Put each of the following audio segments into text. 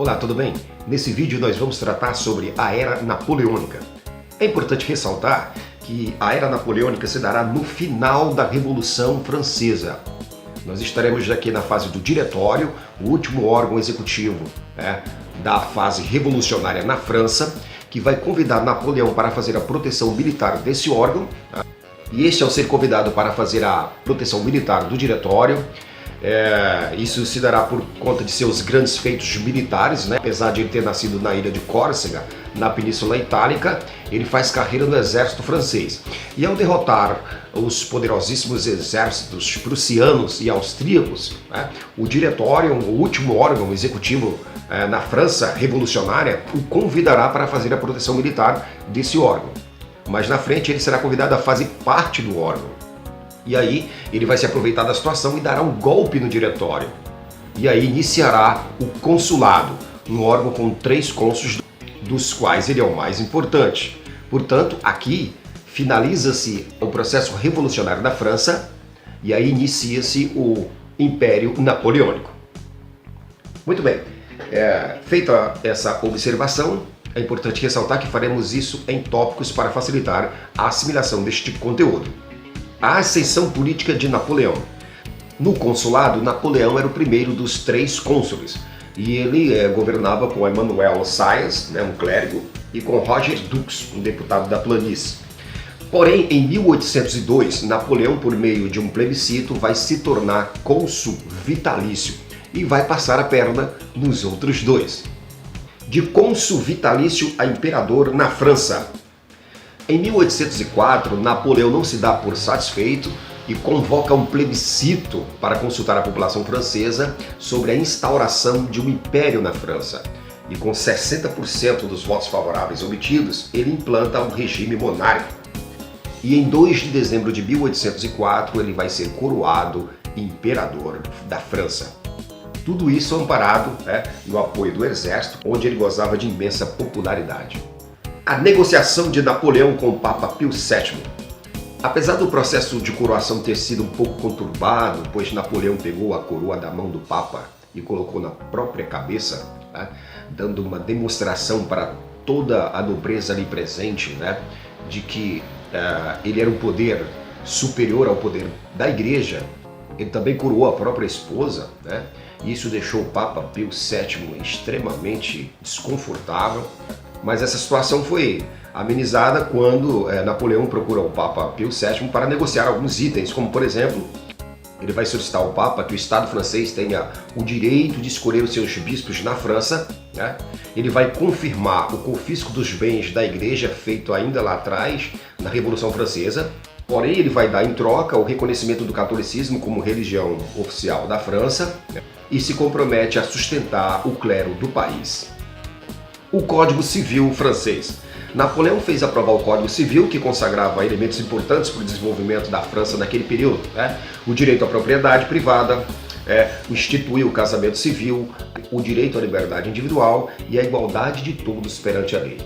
Olá, tudo bem? Nesse vídeo nós vamos tratar sobre a Era Napoleônica. É importante ressaltar que a Era Napoleônica se dará no final da Revolução Francesa. Nós estaremos aqui na fase do Diretório, o último órgão executivo da fase revolucionária na França, que vai convidar Napoleão para fazer a proteção militar desse órgão. E este, ao ser convidado para fazer a proteção militar do Diretório, isso se dará por conta de seus grandes feitos militares, apesar de ele ter nascido na ilha de Córcega, na Península Itálica, ele faz carreira no exército francês. E ao derrotar os poderosíssimos exércitos prussianos e austríacos, o Diretório, o último órgão executivo na França revolucionária, o convidará para fazer a proteção militar desse órgão. Mas na frente ele será convidado a fazer parte do órgão. E aí ele vai se aproveitar da situação e dará um golpe no Diretório. E aí iniciará o consulado, um órgão com 3 cônsules, dos quais ele é o mais importante. Portanto, aqui finaliza-se o processo revolucionário da França e aí inicia-se o Império Napoleônico. Muito bem, feita essa observação, é importante ressaltar que faremos isso em tópicos para facilitar a assimilação deste conteúdo. A ascensão política de Napoleão. No consulado, Napoleão era o primeiro dos 3 cônsules e ele governava com Emmanuel Sieyès, um clérigo, e com Roger Dux, um deputado da planície. Porém, em 1802, Napoleão, por meio de um plebiscito, vai se tornar cônsul vitalício e vai passar a perna nos outros 2. De cônsul vitalício a imperador na França. Em 1804, Napoleão não se dá por satisfeito e convoca um plebiscito para consultar a população francesa sobre a instauração de um império na França. E com 60% dos votos favoráveis obtidos, ele implanta um regime monárquico. E em 2 de dezembro de 1804, ele vai ser coroado imperador da França. Tudo isso amparado no apoio do exército, onde ele gozava de imensa popularidade. A negociação de Napoleão com o Papa Pio VII. Apesar do processo de coroação ter sido um pouco conturbado, pois Napoleão pegou a coroa da mão do Papa e colocou na própria cabeça, dando uma demonstração para toda a nobreza ali presente, de que ele era um poder superior ao poder da Igreja. Ele também coroou a própria esposa, e isso deixou o Papa Pio VII extremamente desconfortável. Mas essa situação foi amenizada quando Napoleão procura o Papa Pio VII para negociar alguns itens, como por exemplo, ele vai solicitar ao Papa que o Estado francês tenha o direito de escolher os seus bispos na França, Ele vai confirmar o confisco dos bens da Igreja feito ainda lá atrás, na Revolução Francesa, porém ele vai dar em troca o reconhecimento do catolicismo como religião oficial da França e se compromete a sustentar o clero do país. O Código Civil francês. Napoleão fez aprovar o Código Civil, que consagrava elementos importantes para o desenvolvimento da França naquele período. O direito à propriedade privada, instituiu o casamento civil, o direito à liberdade individual e a igualdade de todos perante a lei.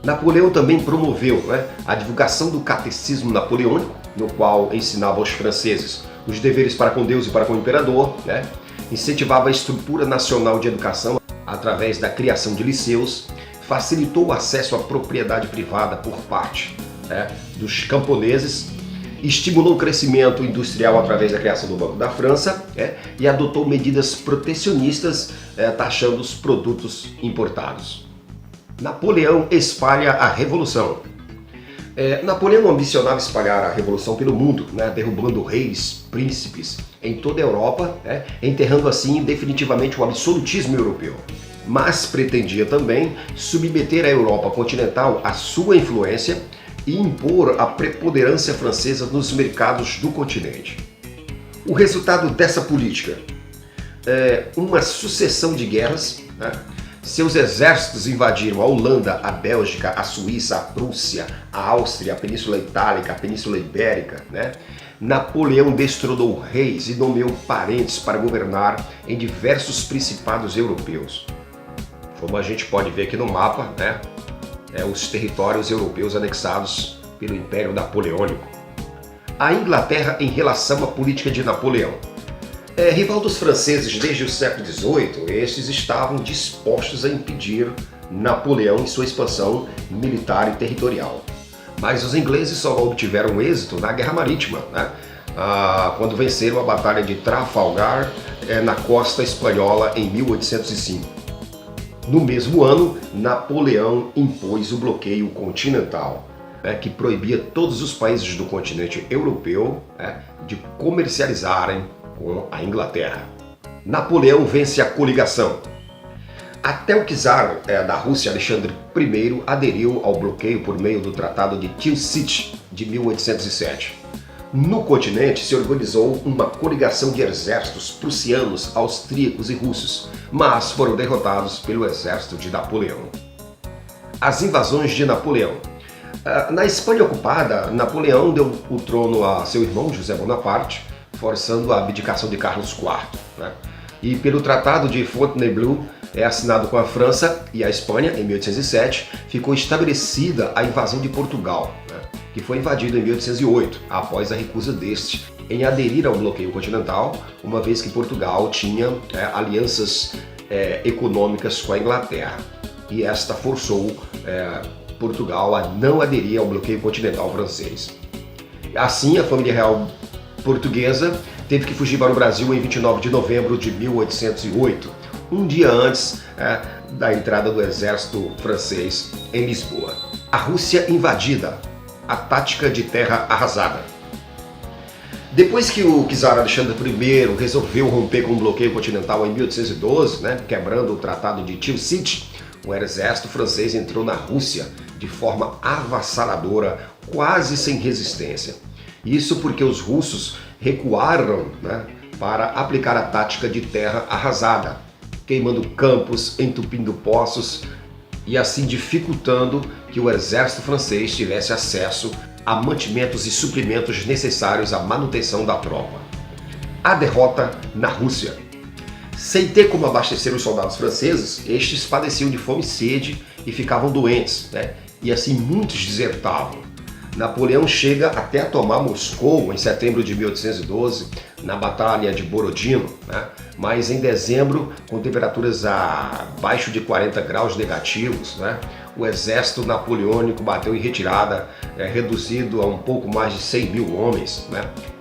Napoleão também promoveu a divulgação do Catecismo Napoleônico, no qual ensinava aos franceses os deveres para com Deus e para com o imperador, incentivava a estrutura nacional de educação através da criação de liceus, facilitou o acesso à propriedade privada por parte dos camponeses, estimulou o crescimento industrial através da criação do Banco da França e adotou medidas protecionistas, taxando os produtos importados. Napoleão espalha a Revolução. Napoleão ambicionava espalhar a Revolução pelo mundo, derrubando reis, príncipes em toda a Europa, enterrando assim definitivamente o absolutismo europeu. Mas pretendia também submeter a Europa continental à sua influência e impor a preponderância francesa nos mercados do continente. O resultado dessa política é uma sucessão de guerras. Seus exércitos invadiram a Holanda, a Bélgica, a Suíça, a Prússia, a Áustria, a Península Itálica, a Península Ibérica. Napoleão destronou reis e nomeou parentes para governar em diversos principados europeus. Como a gente pode ver aqui no mapa, os territórios europeus anexados pelo Império Napoleônico. A Inglaterra em relação à política de Napoleão. Rival dos franceses desde o século XVIII, estes estavam dispostos a impedir Napoleão em sua expansão militar e territorial. Mas os ingleses só obtiveram êxito na Guerra Marítima, né? Quando venceram a Batalha de Trafalgar na costa espanhola em 1805. No mesmo ano, Napoleão impôs o bloqueio continental, que proibia todos os países do continente europeu de comercializarem com a Inglaterra. Napoleão vence a coligação. Até o czar da Rússia, Alexandre I, aderiu ao bloqueio por meio do Tratado de Tilsit de 1807. No continente se organizou uma coligação de exércitos prussianos, austríacos e russos, mas foram derrotados pelo exército de Napoleão. As invasões de Napoleão. Na Espanha ocupada, Napoleão deu o trono a seu irmão José Bonaparte, forçando a abdicação de Carlos IV. E pelo Tratado de Fontainebleau, assinado com a França e a Espanha em 1807, ficou estabelecida a invasão de Portugal, que foi invadido em 1808, após a recusa deste em aderir ao bloqueio continental, uma vez que Portugal tinha alianças econômicas com a Inglaterra. E esta forçou Portugal a não aderir ao bloqueio continental francês. Assim, a família real portuguesa teve que fugir para o Brasil em 29 de novembro de 1808, um dia antes da entrada do exército francês em Lisboa. A Rússia invadida. A tática de terra arrasada. Depois que o czar Alexandre I resolveu romper com o bloqueio continental em 1812, quebrando o Tratado de Tilsit, o exército francês entrou na Rússia de forma avassaladora, quase sem resistência. Isso porque os russos recuaram para aplicar a tática de terra arrasada, queimando campos, entupindo poços e assim dificultando que o exército francês tivesse acesso a mantimentos e suprimentos necessários à manutenção da tropa. A derrota na Rússia. Sem ter como abastecer os soldados franceses, estes padeciam de fome e sede e ficavam doentes, e assim muitos desertavam. Napoleão chega até a tomar Moscou em setembro de 1812, na Batalha de Borodino, mas em dezembro, com temperaturas abaixo de 40 graus negativos, o exército napoleônico bateu em retirada, reduzido a um pouco mais de 100 mil homens,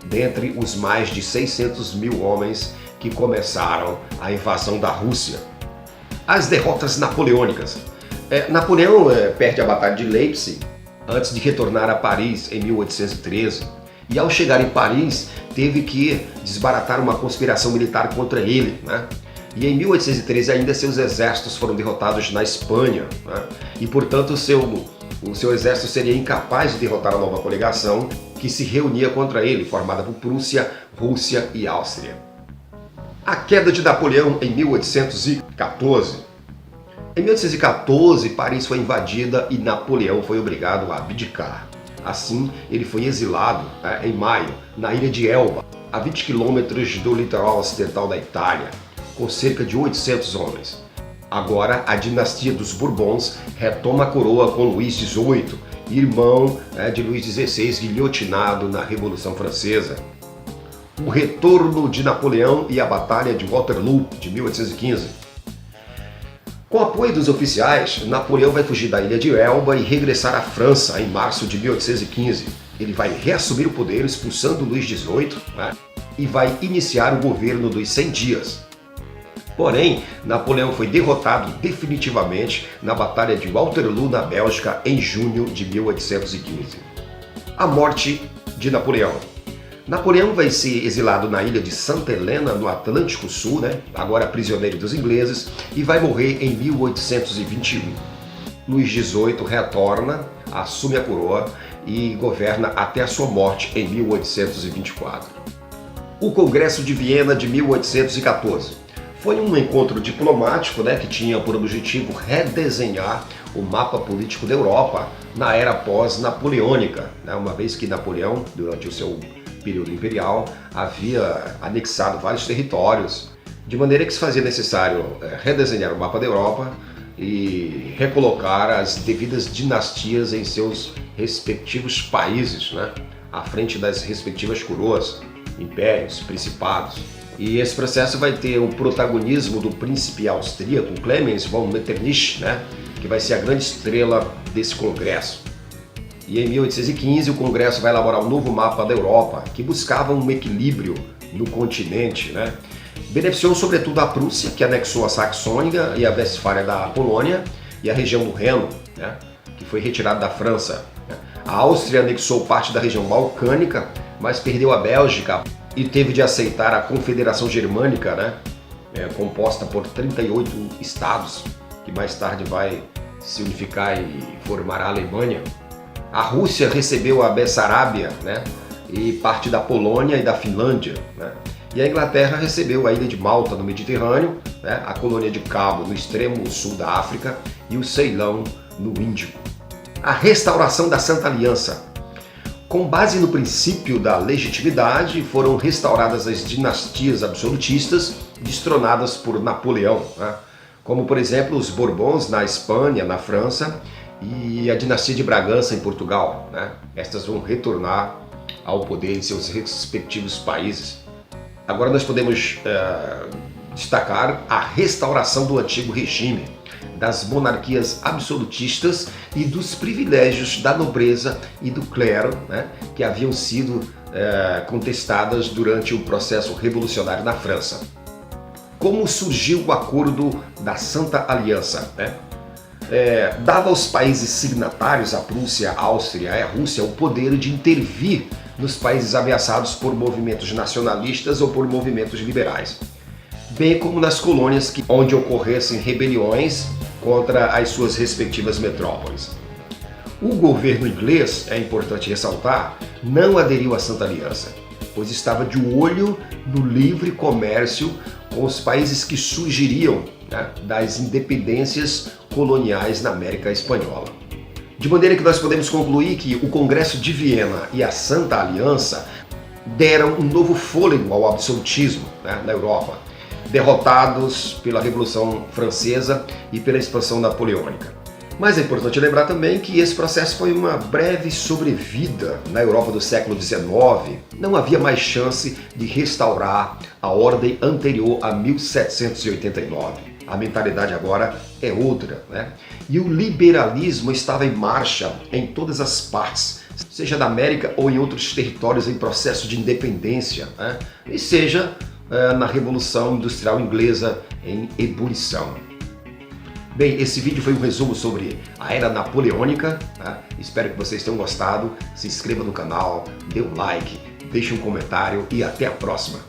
dentre os mais de 600 mil homens que começaram a invasão da Rússia. As derrotas napoleônicas. Napoleão perde a Batalha de Leipzig antes de retornar a Paris em 1813, e ao chegar em Paris teve que desbaratar uma conspiração militar contra ele, E em 1813 ainda seus exércitos foram derrotados na Espanha, e portanto o seu exército seria incapaz de derrotar a nova coligação que se reunia contra ele, formada por Prússia, Rússia e Áustria. A queda de Napoleão em 1814. Em 1814, Paris foi invadida e Napoleão foi obrigado a abdicar. Assim, ele foi exilado em maio, na ilha de Elba, a 20 quilômetros do litoral ocidental da Itália, com cerca de 800 homens. Agora, a dinastia dos Bourbons retoma a coroa com Luís XVIII, irmão de Luís XVI, guilhotinado na Revolução Francesa. O retorno de Napoleão e a Batalha de Waterloo, de 1815. Com apoio dos oficiais, Napoleão vai fugir da ilha de Elba e regressar à França em março de 1815. Ele vai reassumir o poder expulsando Luís XVIII e vai iniciar o governo dos 100 dias. Porém, Napoleão foi derrotado definitivamente na Batalha de Waterloo, na Bélgica, em junho de 1815. A morte de Napoleão. Napoleão vai ser exilado na ilha de Santa Helena, no Atlântico Sul, agora prisioneiro dos ingleses, e vai morrer em 1821. Luís XVIII retorna, assume a coroa e governa até a sua morte em 1824. O Congresso de Viena de 1814. Foi um encontro diplomático que tinha por objetivo redesenhar o mapa político da Europa na era pós-napoleônica, uma vez que Napoleão, durante o seu período imperial, havia anexado vários territórios, de maneira que se fazia necessário redesenhar o mapa da Europa e recolocar as devidas dinastias em seus respectivos países, à frente das respectivas coroas, impérios, principados. E esse processo vai ter o protagonismo do príncipe austríaco Clemens von Metternich, né, que vai ser a grande estrela desse congresso. E em 1815 o congresso vai elaborar um novo mapa da Europa, que buscava um equilíbrio no continente, né. Beneficiou sobretudo a Prússia, que anexou a Saxônia e a Westfália da Polônia, e a região do Reno, né, que foi retirada da França. A Áustria anexou parte da região balcânica, mas perdeu a Bélgica e teve de aceitar a Confederação Germânica, né, composta por 38 estados, que mais tarde vai se unificar e formar a Alemanha. A Rússia recebeu a Bessarábia, né, e parte da Polônia e da Finlândia, né. E a Inglaterra recebeu a ilha de Malta no Mediterrâneo, né, a colônia de Cabo no extremo sul da África e o Ceilão no Índico. A restauração da Santa Aliança. Com base no princípio da legitimidade, foram restauradas as dinastias absolutistas destronadas por Napoleão, né, como por exemplo os Bourbons na Espanha, na França, e a dinastia de Bragança em Portugal, né. Estas vão retornar ao poder em seus respectivos países. Agora nós podemos destacar a restauração do antigo regime, das monarquias absolutistas e dos privilégios da nobreza e do clero, né, que haviam sido contestadas durante o processo revolucionário na França. Como surgiu o Acordo da Santa Aliança, né? Dava aos países signatários, a Prússia, a Áustria e a Rússia, o poder de intervir nos países ameaçados por movimentos nacionalistas ou por movimentos liberais, bem como nas colônias onde ocorressem rebeliões contra as suas respectivas metrópoles. O governo inglês, é importante ressaltar, não aderiu à Santa Aliança, pois estava de olho no livre comércio com os países que surgiriam, né, das independências coloniais na América Espanhola. De maneira que nós podemos concluir que o Congresso de Viena e a Santa Aliança deram um novo fôlego ao absolutismo, né, na Europa, derrotados pela Revolução Francesa e pela expansão napoleônica. Mas é importante lembrar também que esse processo foi uma breve sobrevida na Europa do século XIX. Não havia mais chance de restaurar a ordem anterior a 1789. A mentalidade agora é outra, né? E o liberalismo estava em marcha em todas as partes, seja na América ou em outros territórios em processo de independência, né? E seja na Revolução Industrial Inglesa em ebulição. Bem, esse vídeo foi um resumo sobre a Era Napoleônica, né? Espero que vocês tenham gostado. Se inscreva no canal, dê um like, deixe um comentário e até a próxima.